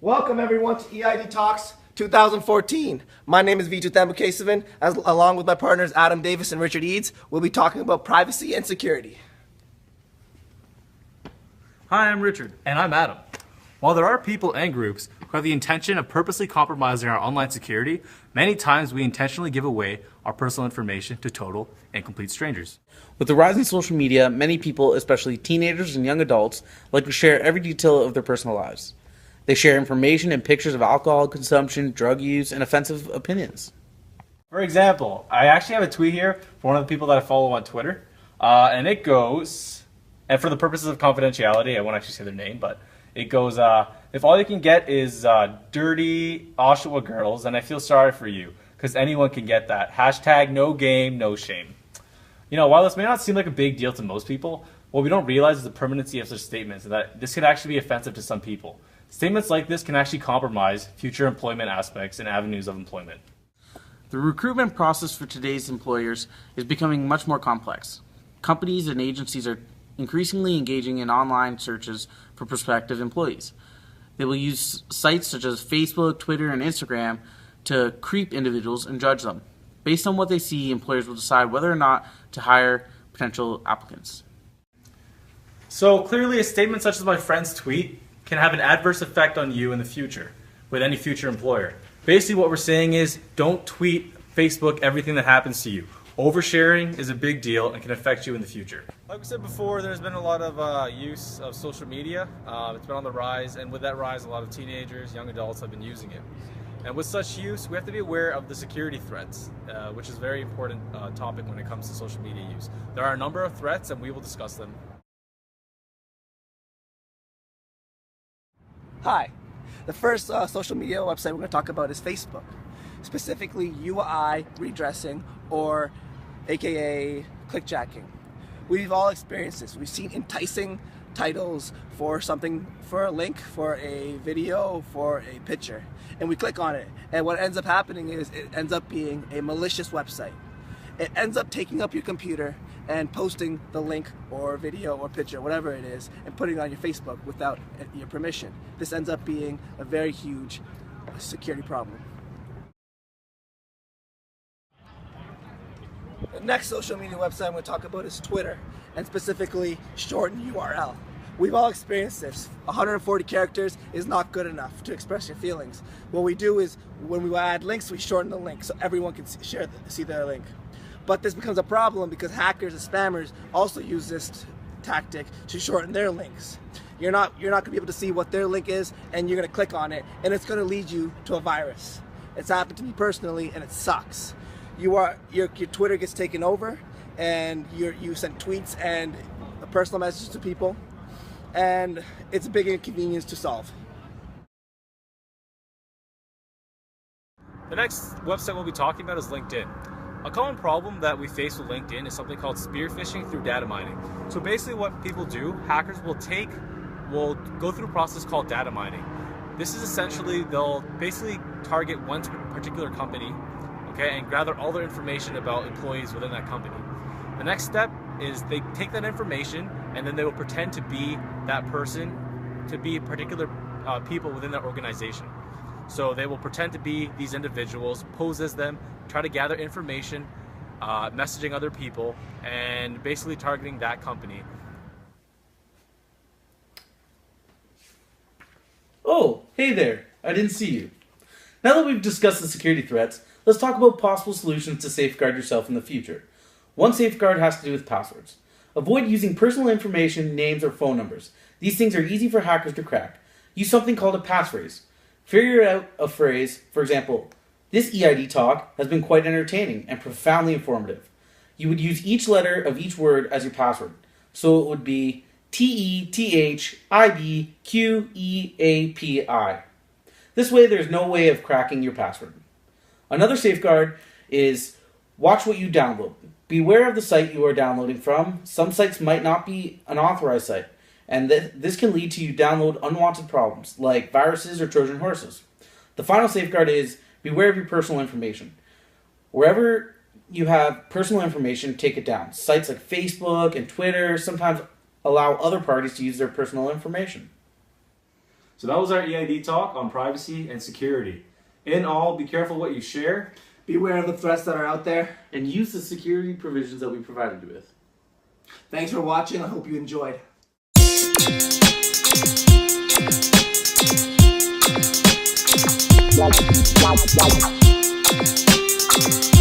Welcome everyone to EID Talks 2014. My name is Vithu, along with my partners Adam Davis and Richard Eads. We'll be talking about privacy and security. Hi, I'm Richard. And I'm Adam. While there are people and groups who have the intention of purposely compromising our online security, many times we intentionally give away our personal information to total and complete strangers. With the rise in social media, many people, especially teenagers and young adults, like to share every detail of their personal lives. They share information and pictures of alcohol consumption, drug use, and offensive opinions. For example, I actually have a tweet here for one of the people that I follow on Twitter, and it goes, and for the purposes of confidentiality, I won't actually say their name, but it goes, if all you can get is dirty Oshawa girls, then I feel sorry for you, because anyone can get that. Hashtag no game, no shame. You know, while this may not seem like a big deal to most people, what we don't realize is the permanency of such statements, and that this could actually be offensive to some people. Statements like this can actually compromise future employment aspects and avenues of employment. The recruitment process for today's employers is becoming much more complex. Companies and agencies are increasingly engaging in online searches for prospective employees. They will use sites such as Facebook, Twitter, and Instagram to creep individuals and judge them. Based on what they see, employers will decide whether or not to hire potential applicants. So clearly a statement such as my friend's tweet can have an adverse effect on you in the future with any future employer. Basically what we're saying is don't tweet Facebook everything that happens to you. Oversharing is a big deal and can affect you in the future. Like we said before, there's been a lot of use of social media. It's been on the rise, and with that rise, a lot of teenagers, young adults have been using it. And with such use, we have to be aware of the security threats, which is a very important topic when it comes to social media use. There are a number of threats, and we will discuss them. Hi. The first social media website we're going to talk about is Facebook, specifically UI redressing, or aka clickjacking. We've all experienced this. We've seen enticing titles for something, for a link, for a video, for a picture, and we click on it, and what ends up happening is it ends up being a malicious website. It ends up taking up your computer and posting the link or video or picture, whatever it is, and putting it on your Facebook without your permission. This ends up being a very huge security problem. The next social media website I'm going to talk about is Twitter, and specifically shortened URL. We've all experienced this. 140 characters is not good enough to express your feelings. What we do is, when we add links, we shorten the link so everyone can see their link. But this becomes a problem because hackers and spammers also use this tactic to shorten their links. You're not going to be able to see what their link is, and you're going to click on it, and it's going to lead you to a virus. It's happened to me personally, and it sucks. Your Twitter gets taken over, and you send tweets and personal messages to people, and it's a big inconvenience to solve. The next website we'll be talking about is LinkedIn. A common problem that we face with LinkedIn is something called spear phishing through data mining. So basically what people do, hackers will go through a process called data mining. This is essentially, they'll basically target one particular company, okay, and gather all their information about employees within that company. The next step is they take that information and then they will pretend to be that person, to be particular people within that organization. So they will pretend to be these individuals, pose as them, try to gather information, messaging other people, and basically targeting that company. Oh, hey there. I didn't see you. Now that we've discussed the security threats, let's talk about possible solutions to safeguard yourself in the future. One safeguard has to do with passwords. Avoid using personal information, names, or phone numbers. These things are easy for hackers to crack. Use something called a passphrase. Figure out a phrase, for example, this EID talk has been quite entertaining and profoundly informative. You would use each letter of each word as your password. So it would be TETHIBQEAPI. This way there's no way of cracking your password. Another safeguard is watch what you download. Beware of the site you are downloading from. Some sites might not be an authorized site, and this can lead to you download unwanted problems like viruses or Trojan horses. The final safeguard is beware of your personal information. Wherever you have personal information, take it down. Sites like Facebook and Twitter sometimes allow other parties to use their personal information. So that was our EID talk on privacy and security. In all, be careful what you share. Beware of the threats that are out there. And use the security provisions that we provided you with. Thanks for watching. I hope you enjoyed. Wow.